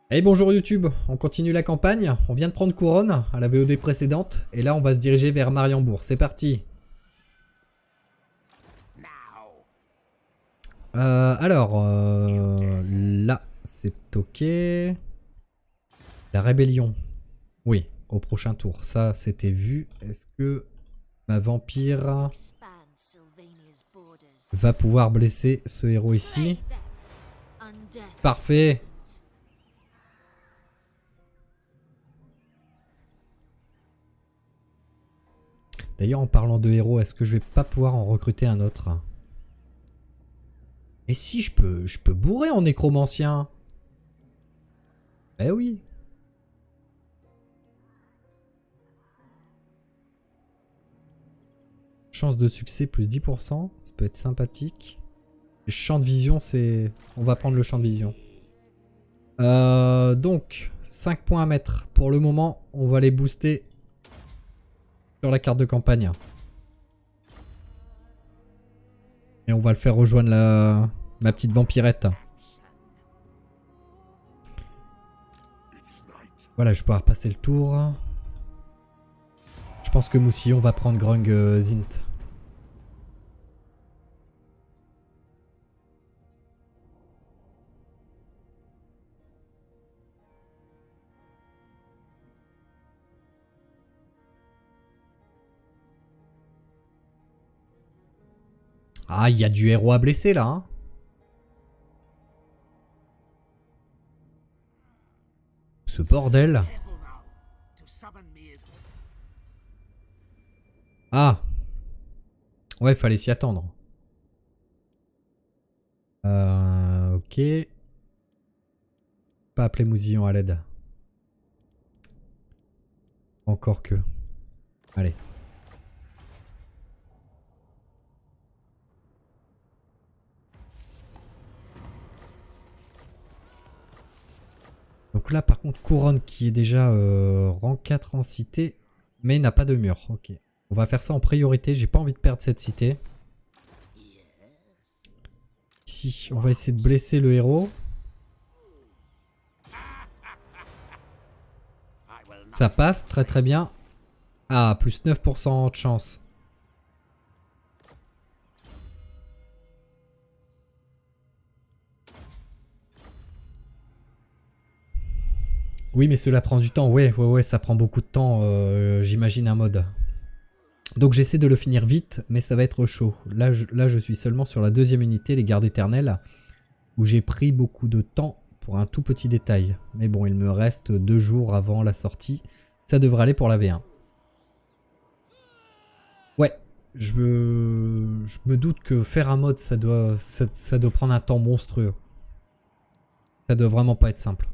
Et bonjour YouTube, on continue la campagne, on vient de prendre couronne à la VOD précédente, et là on va se diriger vers Mariembourg, c'est parti. Là c'est ok. La rébellion, oui, au prochain tour, ça c'était vu. Est-ce que ma vampire va pouvoir blesser ce héros ici? Parfait. D'ailleurs, en parlant de héros, est-ce que je vais pas pouvoir en recruter un autre? Et si je peux bourrer en nécromancien? Eh oui. Chance de succès plus 10%, ça peut être sympathique. Le champ de vision, c'est... On va prendre le champ de vision. Donc, 5 points à mettre. Pour le moment, on va les booster sur la carte de campagne. Et on va le faire rejoindre ma petite vampirette. Voilà, je vais pouvoir passer le tour. Je pense que Moussillon va prendre Grung Zint. Ah, il y a du héros à blesser là. Hein. Ce bordel. Ah. Ouais, fallait s'y attendre. Ok. Pas appeler Mousillon à l'aide. Encore que. Allez. Donc là par contre couronne qui est déjà rang 4 en cité. Mais n'a pas de mur. Ok. On va faire ça en priorité. J'ai pas envie de perdre cette cité. Ici on va essayer de blesser le héros. Ça passe très très bien. Ah, plus 9% de chance. Oui, mais cela prend du temps. Ouais, ça prend beaucoup de temps. J'imagine un mode. Donc j'essaie de le finir vite, mais ça va être chaud. Là, je suis seulement sur la deuxième unité, les gardes éternels, où j'ai pris beaucoup de temps pour un tout petit détail. Mais bon, il me reste 2 jours avant la sortie. Ça devrait aller pour la V1. Ouais, je me doute que faire un mode, ça doit prendre un temps monstrueux. Ça doit vraiment pas être simple.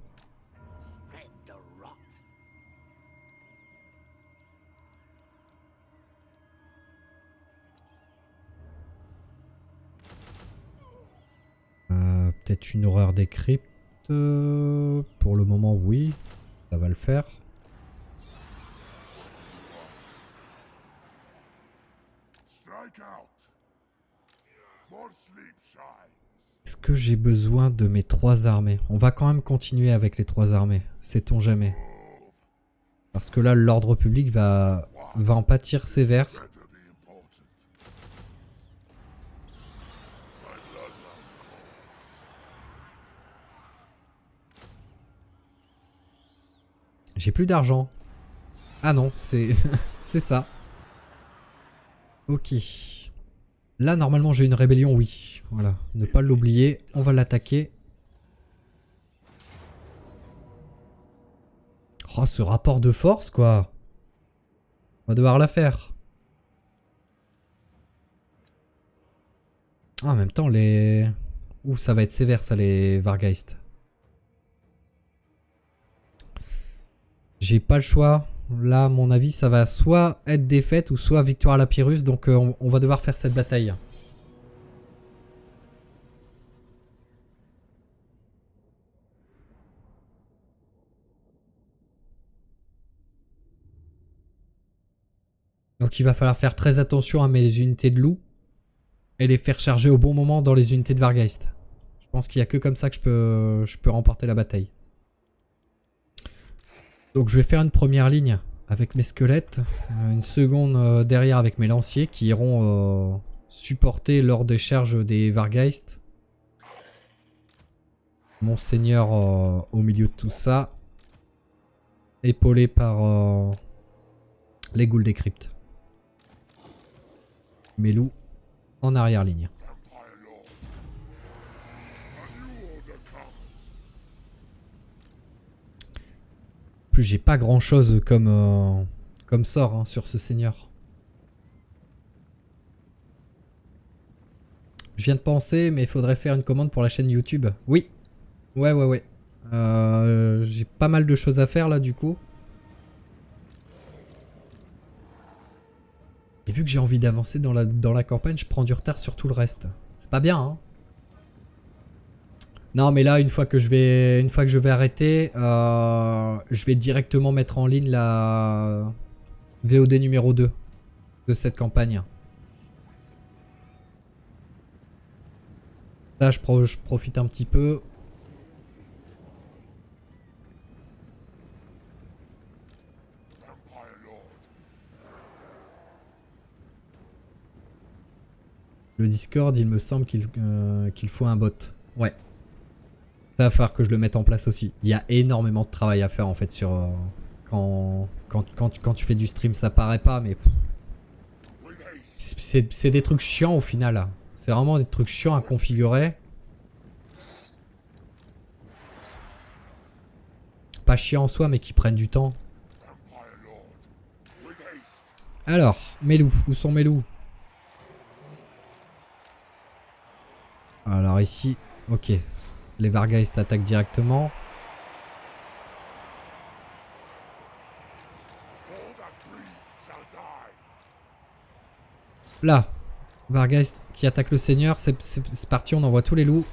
Peut-être une horreur des cryptes. Pour le moment, oui. Ça va le faire. Est-ce que j'ai besoin de mes 3 armées? On va quand même continuer avec les 3 armées. Sait-on jamais. Parce que là, l'ordre public va en pâtir sévère. J'ai plus d'argent. Ah non, c'est c'est ça. Ok. Là, normalement, j'ai une rébellion, oui. Voilà, ne pas l'oublier. On va l'attaquer. Oh, ce rapport de force, quoi. On va devoir la faire. Ah, en même temps, les... Ouh, ça va être sévère, ça, les Vargeist. J'ai pas le choix. Là, à mon avis, ça va soit être défaite ou soit victoire à la Pyrrhus. Donc, on va devoir faire cette bataille. Donc, il va falloir faire très attention à mes unités de loup. Et les faire charger au bon moment dans les unités de Vargeist. Je pense qu'il n'y a que comme ça que je peux remporter la bataille. Donc je vais faire une première ligne avec mes squelettes, une seconde derrière avec mes lanciers qui iront supporter lors des charges des Vargeist. Mon seigneur au milieu de tout ça, épaulé par les ghouls des cryptes. Mes loups en arrière ligne. Plus j'ai pas grand chose comme sort hein, sur ce seigneur. Je viens de penser, mais il faudrait faire une commande pour la chaîne YouTube. Oui. Ouais. J'ai pas mal de choses à faire là du coup. Et vu que j'ai envie d'avancer dans la campagne, je prends du retard sur tout le reste. C'est pas bien, hein. Non, mais là, une fois que je vais arrêter, je vais directement mettre en ligne la VOD numéro 2 de cette campagne. Là, je profite un petit peu. Le Discord, il me semble qu'il faut un bot. Ouais. Ça va falloir que je le mette en place aussi. Il y a énormément de travail à faire en fait sur... quand tu fais du stream, ça paraît pas, mais... C'est des trucs chiants au final. C'est vraiment des trucs chiants à configurer. Pas chiants en soi, mais qui prennent du temps. Alors, mes loups. Où sont mes loups? Alors ici, ok. Les Vargeist attaquent directement. Là, Vargeist qui attaque le seigneur. C'est parti, on envoie tous les loups.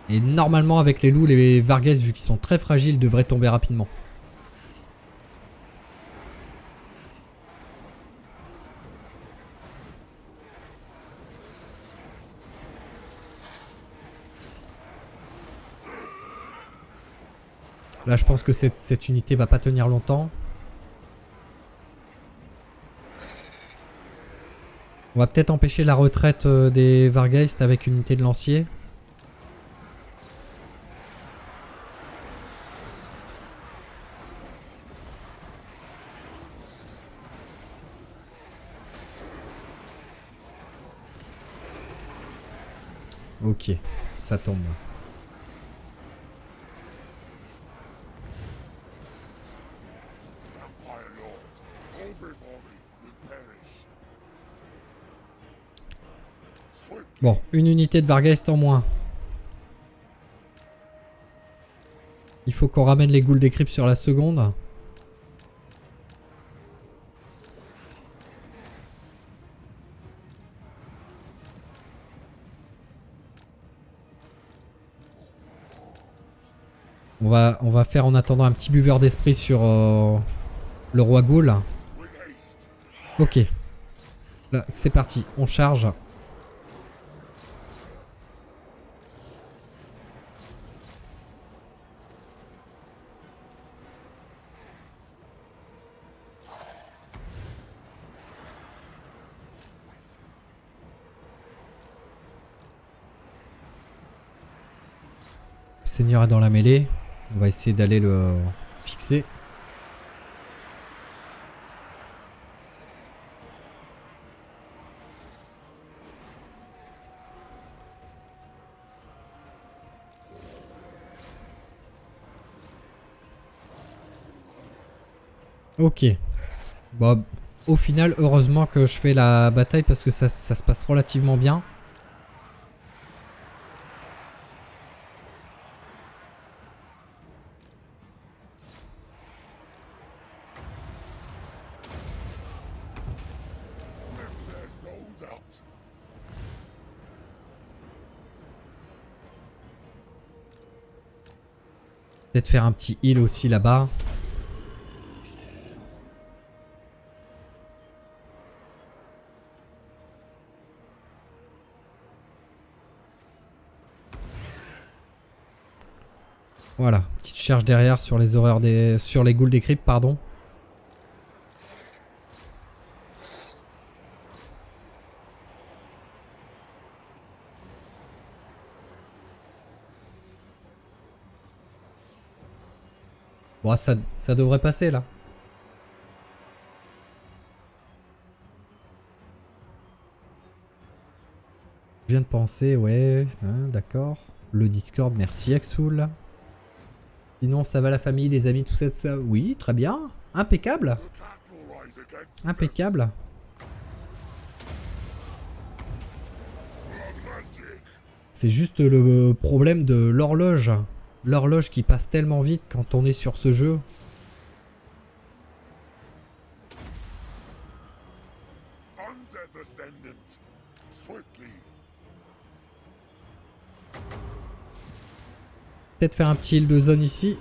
Et normalement avec les loups, les Vargeist, vu qu'ils sont très fragiles, devraient tomber rapidement. Là, je pense que cette unité va pas tenir longtemps. On va peut-être empêcher la retraite des Vargeist avec une unité de lancier. Ok, ça tombe. Bon, une unité de Vargeist en moins. Il faut qu'on ramène les ghouls des cryptes sur la seconde. On va faire en attendant un petit buveur d'esprit sur le roi ghoul. Ok. Là, c'est parti. On charge. Le seigneur est dans la mêlée. On va essayer d'aller le fixer. Ok. Bon, au final, heureusement que je fais la bataille parce que ça se passe relativement bien. Peut-être faire un petit heal aussi là-bas. Voilà, petite charge derrière sur les horreurs des... sur les ghouls des cryptes, pardon. Bon, ça devrait passer là. Je viens de penser, ouais, hein, d'accord. Le Discord, merci Axoul. Sinon, ça va la famille, les amis, tout ça, oui, très bien. Impeccable. Impeccable. C'est juste le problème de l'horloge. L'horloge qui passe tellement vite quand on est sur ce jeu. Peut-être faire un petit heal de zone ici.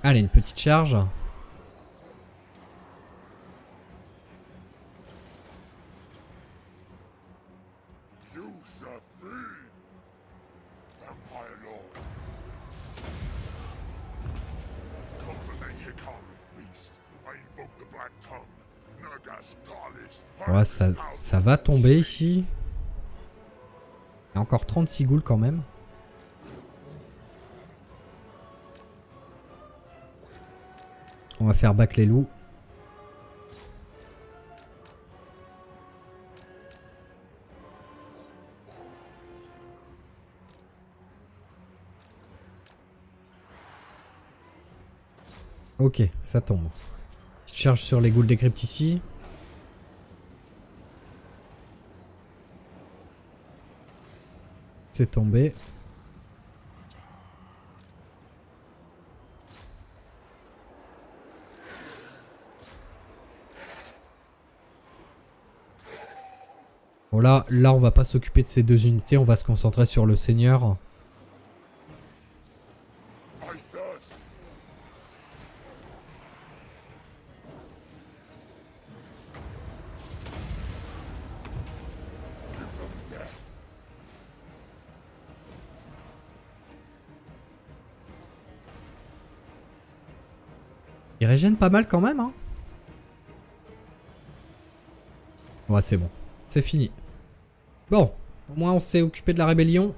Allez, une petite charge. Ouais, ça va tomber ici. Il y a encore 36 ghouls quand même. On va faire back les loups. Ok, ça tombe. Petite charge sur les ghouls des cryptes ici. C'est tombé. Bon là on va pas s'occuper de ces deux unités, on va se concentrer sur le seigneur. Il régène pas mal quand même, hein. Ouais, c'est bon. C'est fini. Bon, au moins on s'est occupé de la rébellion.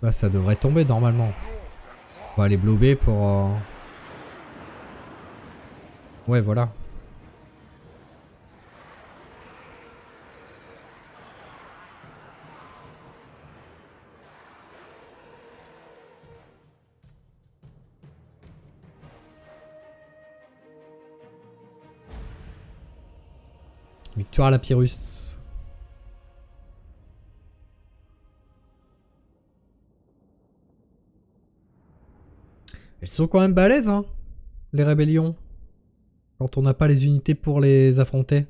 Là, ça devrait tomber normalement. On va aller blober pour... Ouais, voilà. Victoire à la Pyrrhus. Elles sont quand même balèzes, hein, les rébellions. Quand on n'a pas les unités pour les affronter.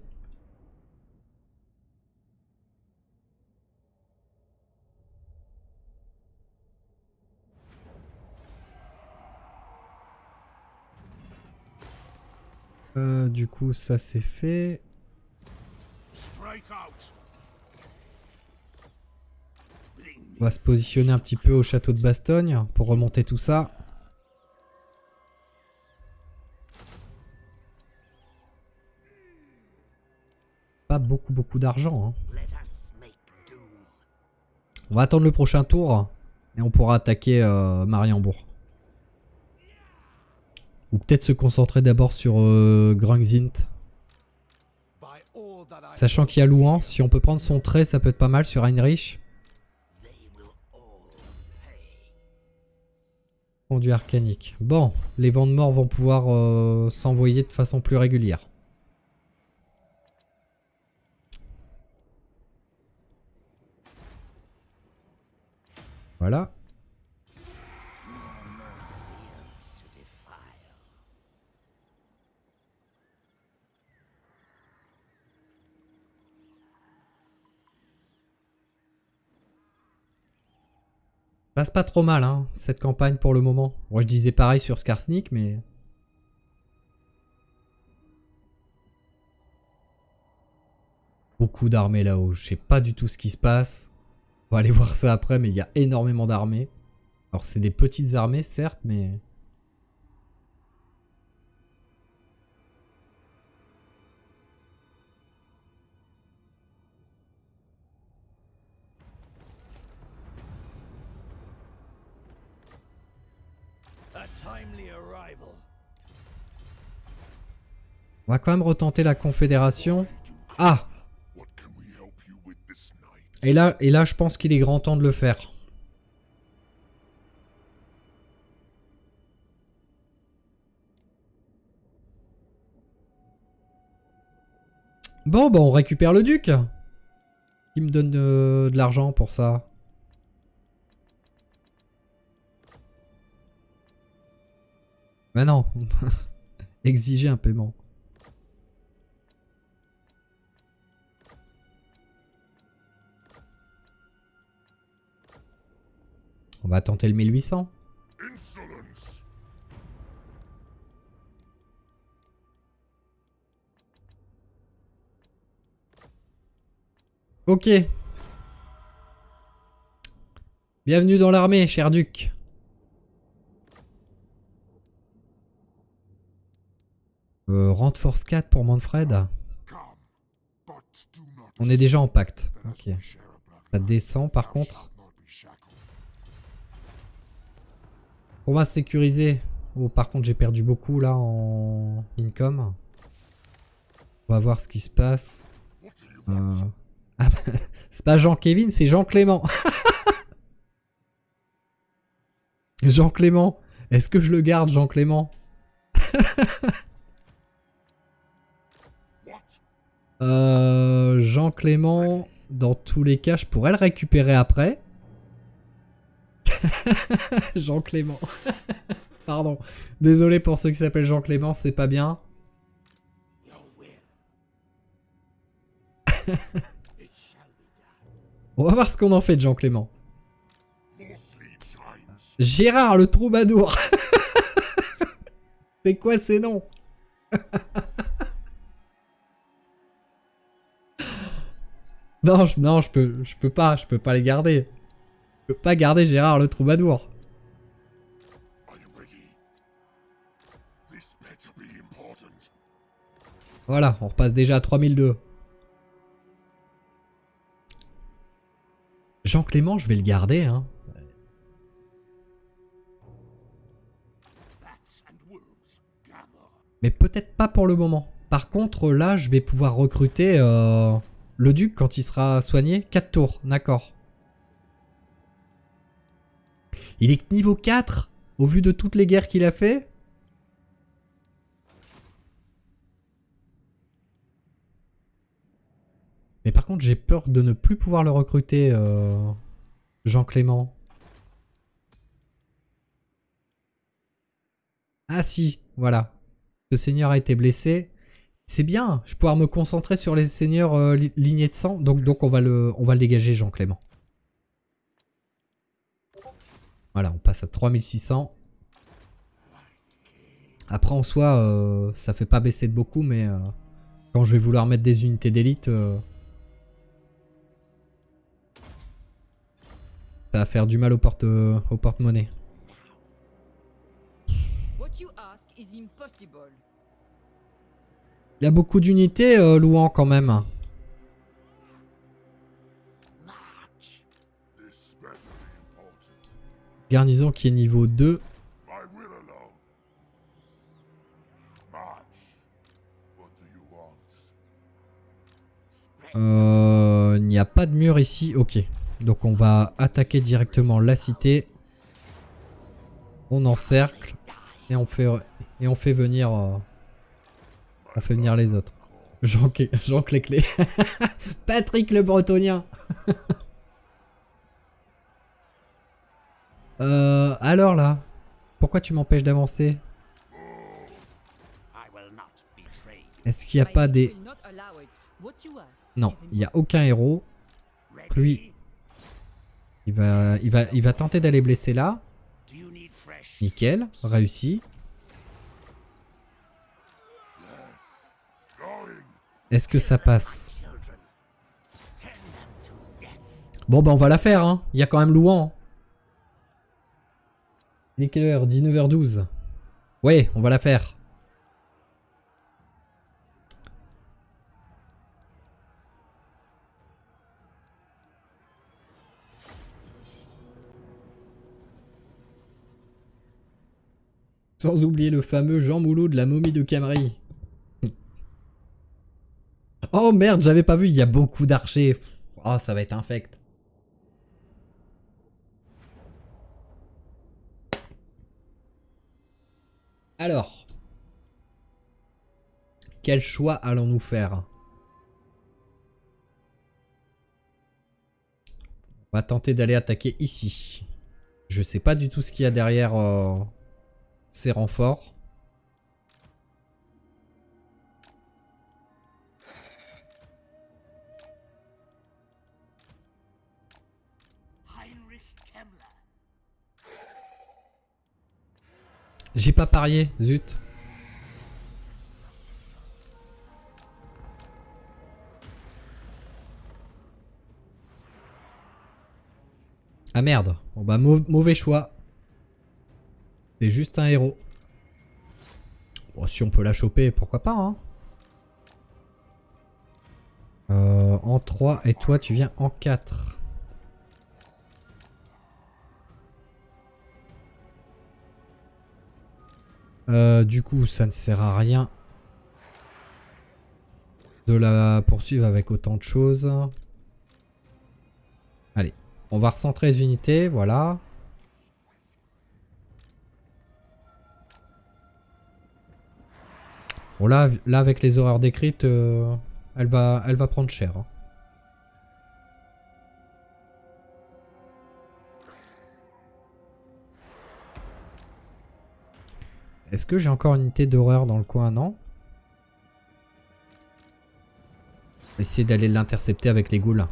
Du coup, ça c'est fait. On va se positionner un petit peu au château de Bastogne pour remonter tout ça. Pas beaucoup d'argent, hein. On va attendre le prochain tour et on pourra attaquer Mariembourg. Ou peut-être se concentrer d'abord sur Grungzint. Sachant qu'il y a Louan, si on peut prendre son trait, ça peut être pas mal sur Heinrich. Conduit arcanique. Bon, les vents de mort vont pouvoir s'envoyer de façon plus régulière. Voilà. Passe pas trop mal, hein, cette campagne pour le moment. Moi, je disais pareil sur Skarsnik, mais... Beaucoup d'armées là-haut. Je sais pas du tout ce qui se passe. On va aller voir ça après, mais il y a énormément d'armées. Alors, c'est des petites armées, certes, mais... On va quand même retenter la Confédération. Ah! Et là, je pense qu'il est grand temps de le faire. Bon, bah on récupère le duc. Qui me donne de l'argent pour ça? Bah non. Exiger un paiement. On va tenter le 1800. Ok. Bienvenue dans l'armée, cher duc. Rente force 4 pour Manfred. On est déjà en pacte. Ok. Ça descend par contre. On va sécuriser. Oh, par contre, j'ai perdu beaucoup là en income. On va voir ce qui se passe. Ah, c'est pas Jean-Kévin, c'est Jean-Clément. Jean-Clément. Est-ce que je le garde, Jean-Clément? Jean-Clément, dans tous les cas, je pourrais le récupérer après. Jean-Clément. Pardon. Désolé pour ceux qui s'appellent Jean-Clément, c'est pas bien. On va voir ce qu'on en fait de Jean-Clément. Gérard le troubadour. C'est quoi ces noms? Non, je peux pas les garder. Je peux pas garder Gérard le troubadour. Voilà, on repasse déjà à 3002. Jean-Clément, je vais le garder, hein. Mais peut-être pas pour le moment. Par contre, là, je vais pouvoir recruter le duc quand il sera soigné. 4 tours, d'accord. Il est niveau 4 au vu de toutes les guerres qu'il a fait. Mais par contre, j'ai peur de ne plus pouvoir le recruter, Jean-Clément. Ah si, voilà. Le seigneur a été blessé. C'est bien, je vais pouvoir me concentrer sur les seigneurs lignés de sang. Donc on va le dégager, Jean-Clément. Voilà, on passe à 3600. Après, en soi, ça fait pas baisser de beaucoup, mais quand je vais vouloir mettre des unités d'élite, ça va faire du mal au porte-monnaie. Il y a beaucoup d'unités, Louan, quand même. Garnison qui est niveau 2. Il n'y a pas de mur ici. Ok. Donc on va attaquer directement la cité. On encercle et on fait venir les autres. Jean Cléclé. Patrick le Bretonien. Alors là, pourquoi tu m'empêches d'avancer? Est-ce qu'il n'y a pas des... Non, il n'y a aucun héros. Lui, il va tenter d'aller blesser là. Nickel, réussi. Est-ce que ça passe? Bon bah on va la faire hein. Il y a quand même Louan. Il est quelle heure? 19h12. Ouais, on va la faire. Sans oublier le fameux Jean Moulot de la momie de Camry. Oh merde, j'avais pas vu, il y a beaucoup d'archers. Oh, ça va être infect. Alors. Quel choix allons-nous faire? On va tenter d'aller attaquer ici. Je sais pas du tout ce qu'il y a derrière ces renforts. J'ai pas parié, zut. Ah merde. Bon bah mauvais choix. C'est juste un héros. Bon, si on peut la choper, pourquoi pas hein. En 3 et toi tu viens en 4. Du coup ça ne sert à rien de la poursuivre avec autant de choses. Allez, on va recentrer les unités, voilà. Bon là avec les horreurs des cryptes, elle va prendre cher. Hein. Est-ce que j'ai encore une unité d'horreur dans le coin? Non. Essayer d'aller l'intercepter avec les ghouls.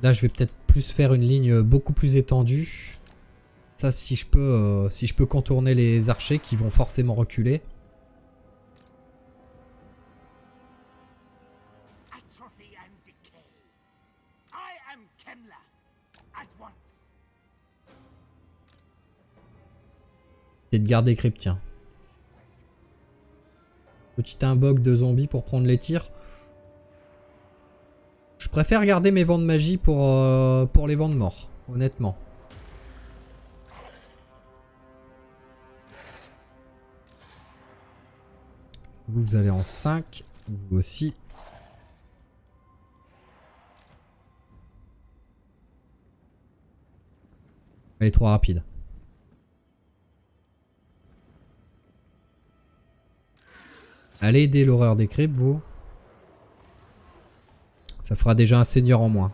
Là je vais peut-être plus faire une ligne beaucoup plus étendue. Ça si je peux contourner les archers qui vont forcément reculer. Et de garder crypte, tiens. Petit invoque de zombies pour prendre les tirs. Je préfère garder mes vents de magie pour les vents de mort, honnêtement. Vous allez en 5, vous aussi. Elle est trop rapide. Allez aider l'horreur des cryptes, vous. Ça fera déjà un seigneur en moins.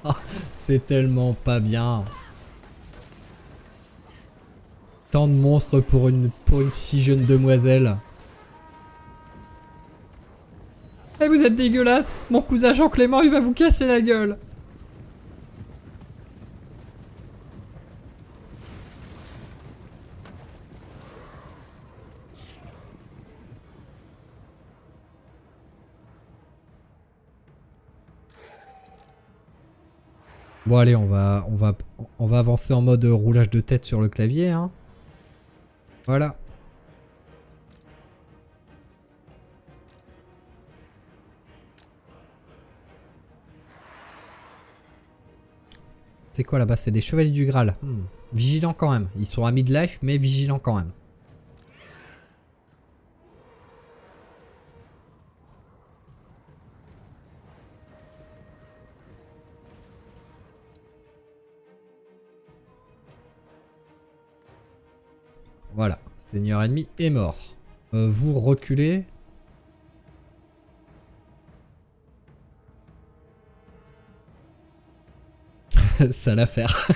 Oh, c'est tellement pas bien. Tant de monstres pour une si jeune demoiselle. Eh, vous êtes dégueulasse. Mon cousin Jean-Clément, il va vous casser la gueule. Bon allez, on va avancer en mode roulage de tête sur le clavier. Hein. Voilà. C'est quoi là-bas? C'est des chevaliers du Graal. Vigilants quand même. Ils sont à midlife, mais vigilants quand même. Voilà. Seigneur ennemi est mort. Vous reculez. Ça l'affaire.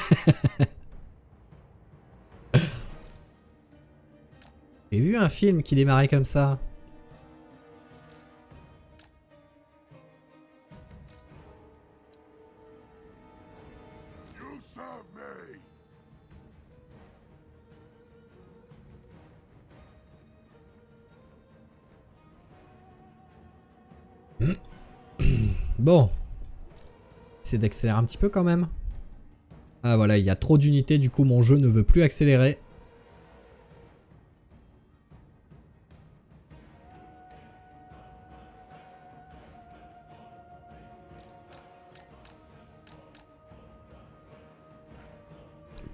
J'ai vu un film qui démarrait comme ça. Bon. C'est d'accélérer un petit peu quand même. Ah voilà, il y a trop d'unités, du coup mon jeu ne veut plus accélérer.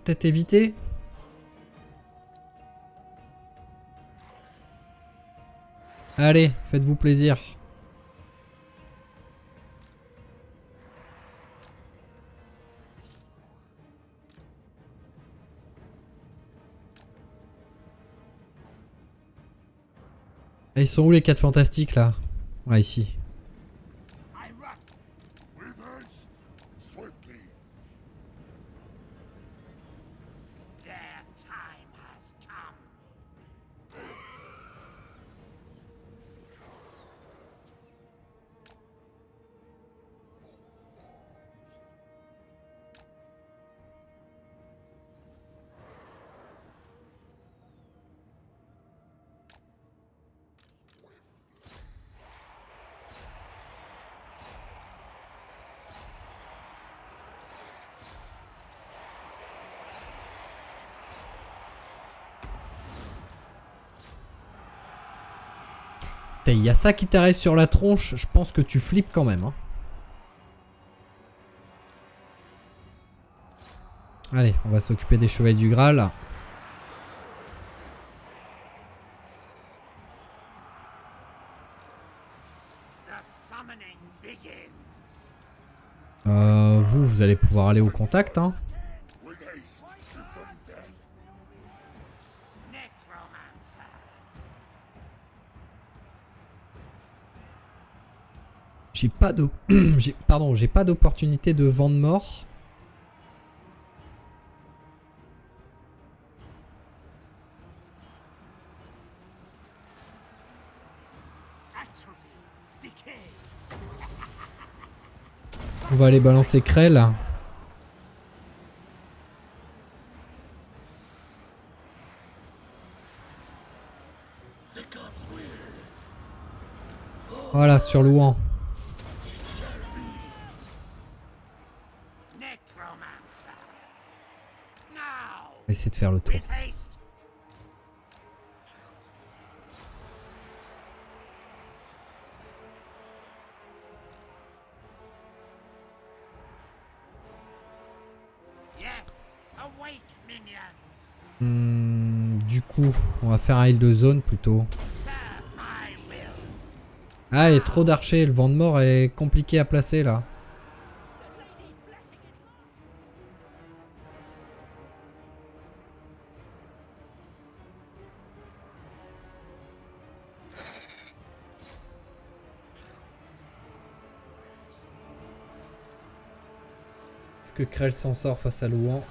Peut-être éviter. Allez, faites-vous plaisir. Ah, ils sont où les 4 fantastiques là? Ouais, ici. Il y a ça qui t'arrive sur la tronche, je pense que tu flippes quand même. Hein. Allez, on va s'occuper des chevaliers du Graal. Vous allez pouvoir aller au contact. Hein. J'ai pas de... j'ai pas d'opportunité de vent de mort. On va aller balancer Krell. Voilà, sur Louan. On va essayer de faire le tour. Du coup, on va faire un heal de zone plutôt. Ah, il y a trop d'archers. Le vent de mort est compliqué à placer là. Est-ce que Krell s'en sort face à Louan?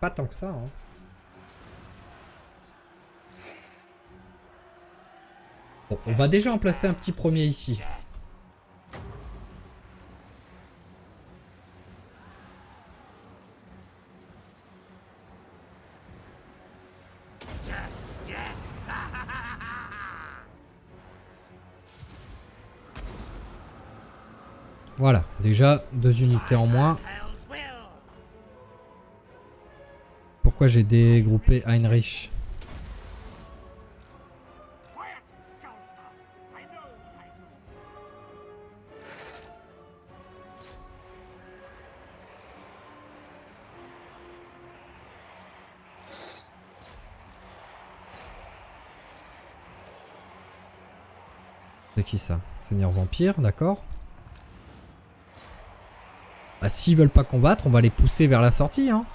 Pas tant que ça, hein. Bon, on va déjà en placer un petit premier ici. Voilà, déjà 2 unités en moins. Pourquoi j'ai dégroupé Heinrich? C'est qui ça? Seigneur Vampire, d'accord. Bah, s'ils veulent pas combattre, on va les pousser vers la sortie, hein.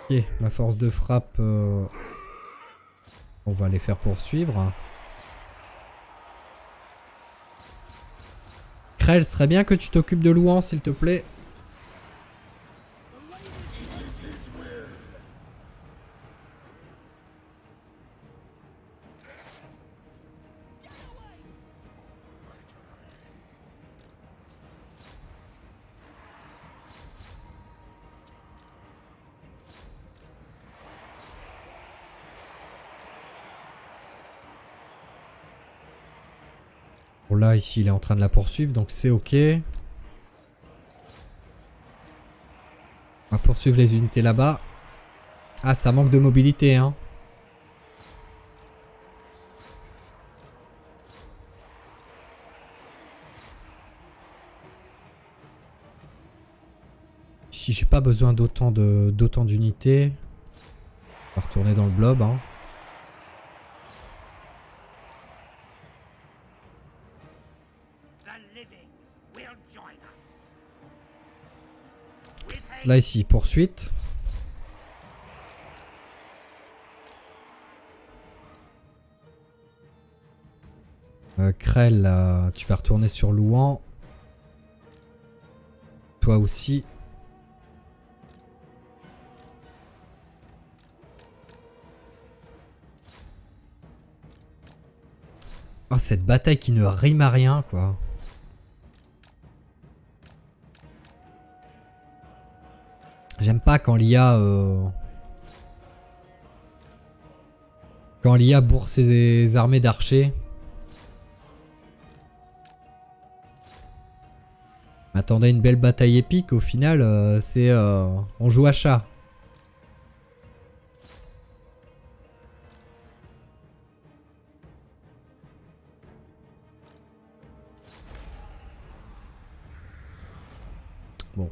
Ok, ma force de frappe, on va les faire poursuivre. Krell, serait bien que tu t'occupes de Louan, s'il te plaît. Bon là, ici, il est en train de la poursuivre, donc c'est ok. On va poursuivre les unités là-bas. Ah, ça manque de mobilité, hein. Ici, j'ai pas besoin d'autant d'unités. On va retourner dans le blob, hein. Là, ici, poursuite. Krell, tu vas retourner sur Louan. Toi aussi. Oh, cette bataille qui ne rime à rien, quoi. J'aime pas quand l'IA... Quand l'IA bourre ses armées d'archers. Attendez une belle bataille épique, au final, on joue à chat. Bon.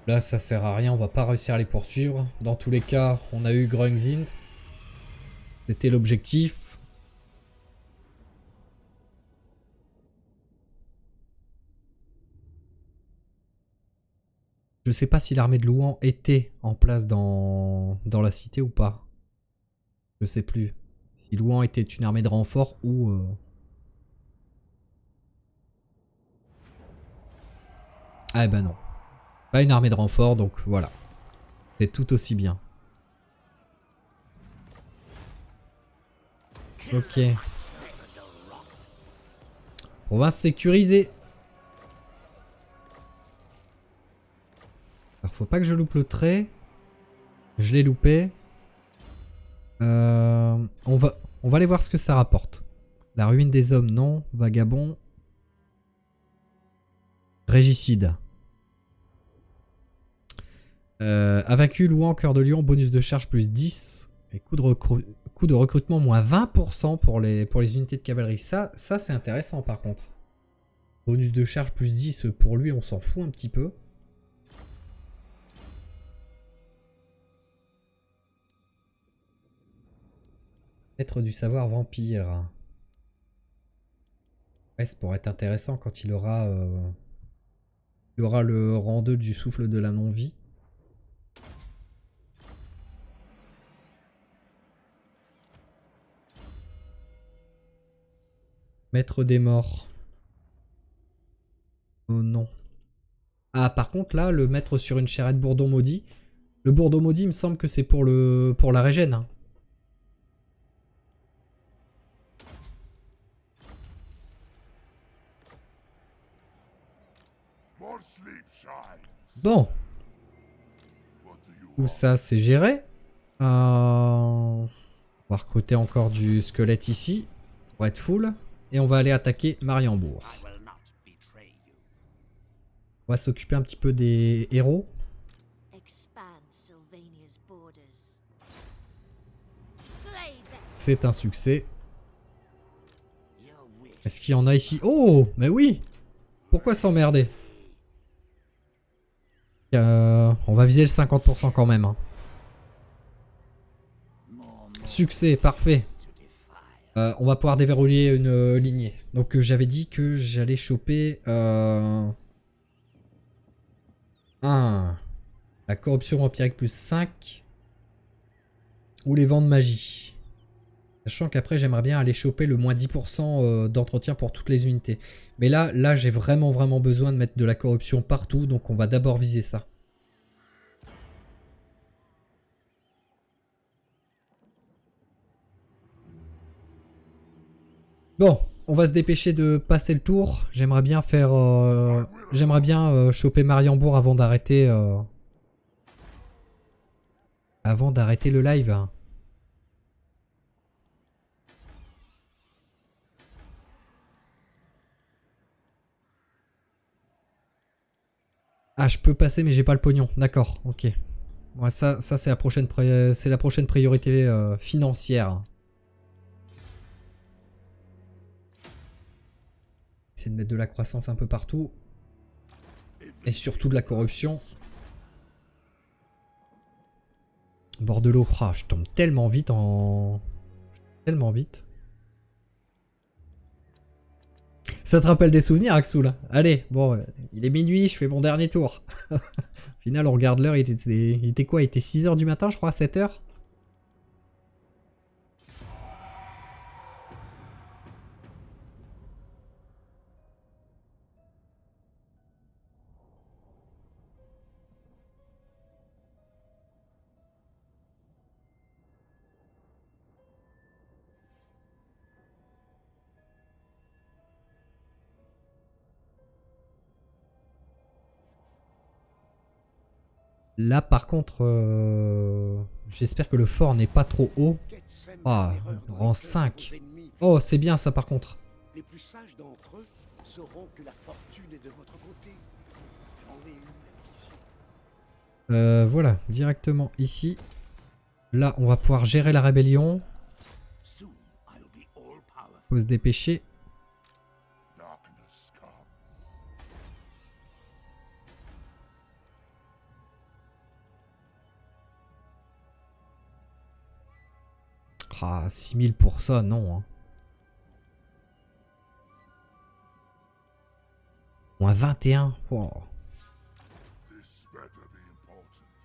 Là, ça sert à rien, on va pas réussir à les poursuivre. Dans tous les cas, on a eu Grungzind. C'était l'objectif. Je sais pas si l'armée de Louan était en place dans la cité ou pas. Je sais plus. Si Louan était une armée de renfort ou... Ah ben non. Pas une armée de renfort, donc voilà. C'est tout aussi bien. Ok. On va sécuriser. Alors faut pas que je loupe le trait. Je l'ai loupé. On va aller voir ce que ça rapporte. La ruine des hommes, non. Vagabond. Régicide. A vaincu Louan, cœur de lion, bonus de charge plus 10. Et coût de recrutement moins 20% pour les unités de cavalerie. Ça c'est intéressant par contre. Bonus de charge plus 10 pour lui, on s'en fout un petit peu. Maître du savoir vampire. Ouais, ça pourrait être intéressant quand il aura le rang 2 du souffle de la non-vie. Maître des morts. Oh non. Ah par contre là, le mettre sur une charrette bourdon maudit. Le bourdon maudit, il me semble que c'est pour la régène. Hein. Bon. Tout ça c'est géré. On va recruter encore du squelette ici. Pour être full. Et on va aller attaquer Mariembourg. On va s'occuper un petit peu des héros. C'est un succès. Est-ce qu'il y en a ici? Oh, mais oui. Pourquoi s'emmerder? On va viser le 50% quand même. Hein. Succès, parfait. On va pouvoir déverrouiller une lignée. Donc j'avais dit que j'allais choper... la corruption vampirique plus 5. Ou les vents de magie. Sachant qu'après j'aimerais bien aller choper le moins 10% d'entretien pour toutes les unités. Mais là j'ai vraiment besoin de mettre de la corruption partout. Donc on va d'abord viser ça. Bon, on va se dépêcher de passer le tour. J'aimerais bien faire... choper Mariembourg avant d'arrêter... avant d'arrêter le live. Ah, je peux passer mais j'ai pas le pognon. D'accord, ok. Ouais, ça c'est la prochaine priorité financière. Essayer de mettre de la croissance un peu partout. Et surtout de la corruption. Bord de l'eau. Ah, je tombe tellement vite en... Tellement vite. Ça te rappelle des souvenirs, Axou, là? Allez, bon, il est minuit, je fais mon dernier tour. Au final, on regarde l'heure, il était quoi? Il était 6 h du matin, je crois, 7 h. Là, par contre, j'espère que le fort n'est pas trop haut. Ah, rang 5. Oh, c'est bien ça, par contre. Les plus sages d'entre eux sauront que la fortune est de votre côté. J'en ai eu la vision. Voilà, directement ici. Là, on va pouvoir gérer la rébellion. Faut se dépêcher. Ah, 6000 pour ça, non. Hein. Moins 21. Wow.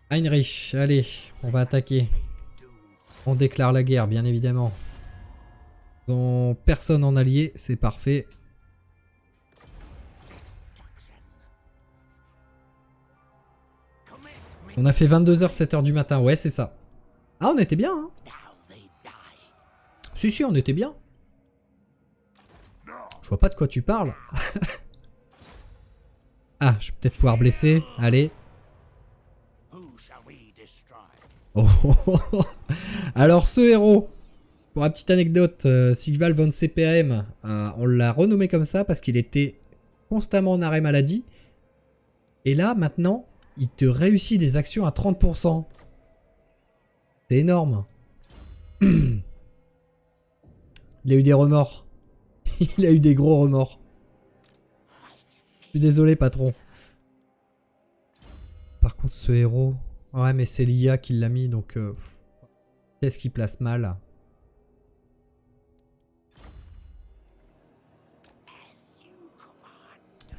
Heinrich, allez, on va attaquer. On déclare la guerre, bien évidemment. Ils ont personne en allié, c'est parfait. On a fait 22 h 7 h du matin, ouais, c'est ça. Ah, on était bien, hein. Si, on était bien. Je vois pas de quoi tu parles. Ah, je vais peut-être pouvoir blesser. Allez. Oh. Alors, ce héros, pour la petite anecdote, Sigval von CPM, on l'a renommé comme ça parce qu'il était constamment en arrêt maladie. Et là, maintenant, il te réussit des actions à 30%. C'est énorme. Il a eu des remords. Il a eu des gros remords. Je suis désolé, patron. Par contre, ce héros... Ouais, mais c'est l'IA qui l'a mis, donc... Qu'est-ce qu'il place mal?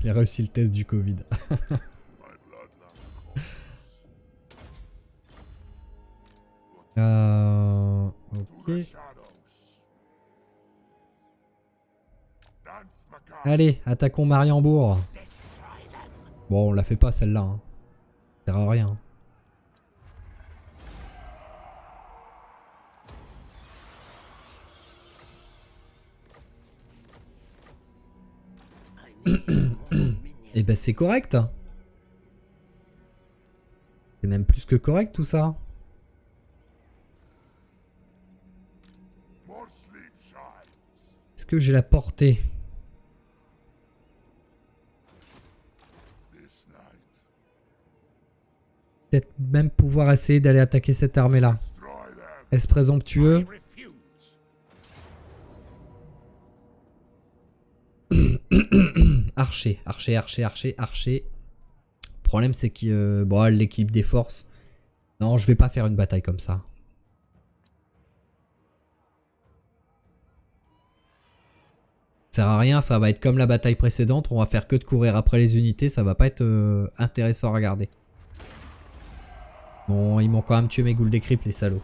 Il a réussi le test du Covid. Ok. Allez, attaquons Mariembourg. Bon, on la fait pas celle-là. Hein. Ça sert à rien. Et ben c'est correct. C'est même plus que correct tout ça. Est-ce que j'ai la portée? Peut-être même pouvoir essayer d'aller attaquer cette armée là. Est-ce présomptueux? Archer, archer. Le problème c'est que bon, l'équilibre des forces. Non, je vais pas faire une bataille comme ça. sert à rien, ça va être comme la bataille précédente, on va faire que de courir après les unités, ça va pas être intéressant à regarder. Bon, ils m'ont quand même tué mes ghouls des cryptes, les salauds.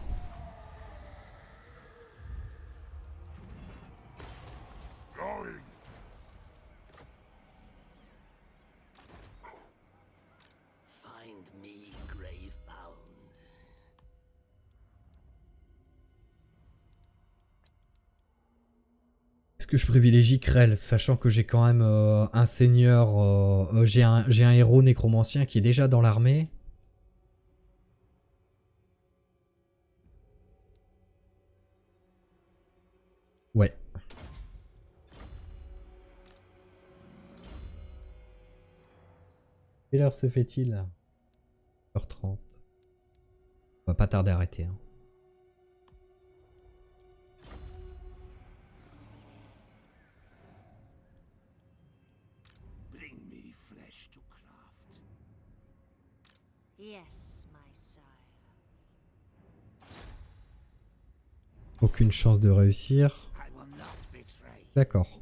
Est-ce que je privilégie Krell, sachant que j'ai quand même un seigneur, j'ai un héros nécromancien qui est déjà dans l'armée. Ouais. Quelle heure se fait-il? 1h30. On va pas tarder à arrêter. Hein. Aucune chance de réussir. D'accord.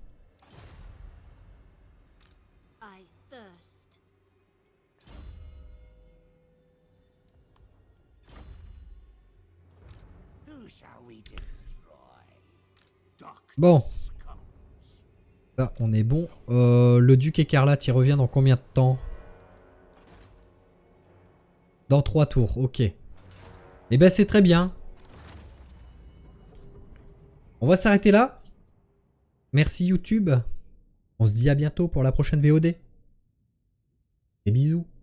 Bon. Ça, on est bon. Le duc écarlate, il revient dans combien de temps? Dans 3 tours, ok. Eh ben c'est très bien. On va s'arrêter là. Merci YouTube. On se dit à bientôt pour la prochaine VOD. Et bisous.